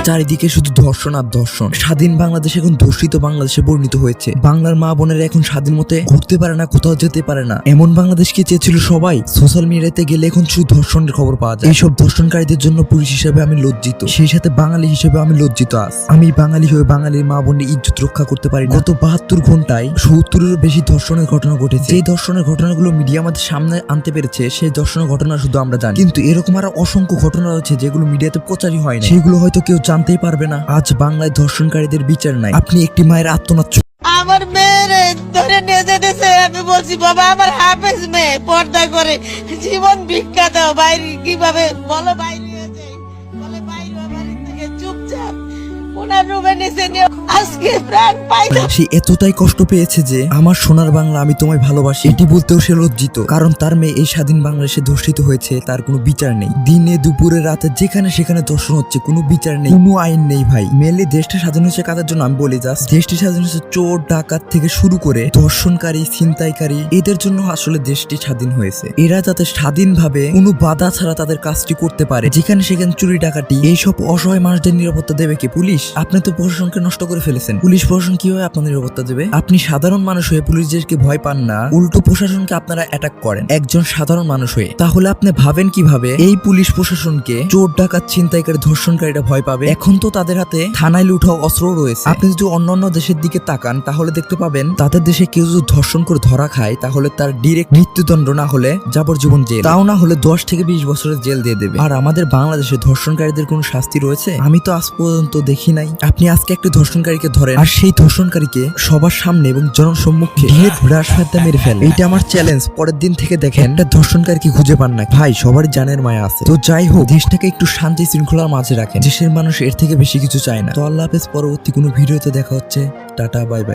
চারিদিকে শুধু ধর্ষণ আর ধর্ষণ। স্বাধীন বাংলাদেশ এখন ধর্ষিত বাংলাদেশে পরিণত হয়েছে। বাংলার মা বোনেরা এখন স্বাধীন মতে ঘুরতে পারে না, কোথাও যেতে পারে না। এমন বাংলাদেশকে চেয়েছিল সবাই। সোশ্যাল মিডিয়াতে গেলে এখন শুধু ধর্ষণের খবর পাওয়া যায়। এইসব ধর্ষণকারীদের জন্য পুলিশ হিসেবে আমি লজ্জিত, সেই সাথে বাঙালি হিসেবে আমি লজ্জিত। আমি বাঙালি হয়ে বাঙালির মা বোনের ইজ্জত রক্ষা করতে পারি না। গত 72 ঘন্টায় 70-এরও বেশি ধর্ষণের ঘটনা ঘটেছে। যে ধর্ষণের ঘটনাগুলো মিডিয়া আমাদের সামনে আনতে পেরেছে, সেই ধর্ষণের ঘটনা শুধু আমরা জানি, কিন্তু এরকম আরো অসংখ্য ঘটনা রয়েছে যেগুলো মিডিয়াতে প্রচারই হয় না। সেগুলো হয়তো কেউ জানতেই পারবে না। আজ বাংলায় ধর্ষণকারীদের বিচার নাই। আপনি একটি মায়ের আত্মনাদ। আমার মেয়েরে ধরে নিয়ে যেতেছে। আমি বলছি বাবা আমার হাফেজ মেয়ে, পর্দা করে, জীবন ভিক্ষা দাও, বাইরে কিভাবে বলো বাইরে হয়ে যায়, বলে বাইরে বাড়ি থেকে চুপচাপ ওনার রুমে নিচে নিয়ে আজকে প্রাণ পাইতো। সে এতটাই কষ্ট পেয়েছে যে আমার সোনার বাংলা আমি তোমায় ভালোবাসি এটি বলতেও সে লজ্জিত, কারণ তার মেয়ে এই স্বাধীন বাংলাদেশে ধর্ষিত হয়েছে, তার কোনো বিচার নেই। দিনে দুপুরে রাতে যেখানে সেখানে ধর্ষণ হচ্ছে, কোনো বিচার নেই, কোনো আইন নেই। ভাই মেনলি দেশটা স্বাধীন হয়েছে কাদের জন্য আমি বলি, জাস্ট দেশটি স্বাধীন হয়েছে চোর ডাকাত থেকে শুরু করে ধর্ষণকারী ছিনতাইকারী, এদের জন্য আসলে দেশটি স্বাধীন হয়েছে। এরা যাতে স্বাধীনভাবে কোনো বাধা ছাড়া তাদের কাজটি করতে পারে, যেখানে সেখানে চুরি ডাকাতি, এইসব অসহায় মানুষদের নিরাপত্তা দেবে কি পুলিশ? আপনি তো প্রশাসনকে নষ্ট করে ফেলেছেন। পুলিশ প্রশাসন কিভাবে আপনাদের নিরাপত্তা দেবে? আপনি সাধারণ মানুষ হয়ে পুলিশদেরকে ভয় পান না, উল্টো প্রশাসনকে আপনারা অ্যাটাক করেন একজন সাধারণ মানুষ হয়ে। তাহলে আপনি ভাবেন কিভাবে এই পুলিশ প্রশাসনকে চোর ডাকাত ছিনতাইকারী ধর্ষণকারীরা ভয় পাবে? এখন তো তাদের হাতে থানায় লুঠাও অস্ত্র রয়েছে। আপনি যদি অন্যান্য দেশের দিকে তাকান তাহলে দেখতে পাবেন তাদের দেশে কেউ যদি ধর্ষণ করে ধরা খায় তাহলে তার ডিরেক্ট মৃত্যুদণ্ড, না হলে যাবজ্জীবন জেল, তাও না হলে 10 থেকে 20 বছরের জেল দিয়ে দেবে। আর আমাদের বাংলাদেশে ধর্ষণকারীদের কোনো শাস্তি রয়েছে? আমি তো আজ পর্যন্ত দেখি নাই। আপনি আজকে একটা ধর্ষণকারীকে ধরেন আর সেই ধর্ষণকারীকে সবার সামনে এবং জনসম্মুখে ব্রাশ ফেলতে মেরে ফেলে। এইটা আমার চ্যালেঞ্জ। পরের দিন থেকে দেখেন একটা ধর্ষণকারীকে খুঁজে পান না। ভাই সবারই জানের মায়া আছে। তো যাই হোক, দেশটাকে একটু শান্তি শৃঙ্খলার মাঝে রাখেন। দেশের মানুষ এর থেকে বেশি কিছু চায় না। তো আল্লাহ হাফেজ। পরবর্তী কোনো ভিডিওতে দেখা হচ্ছে। Tata, bye bye.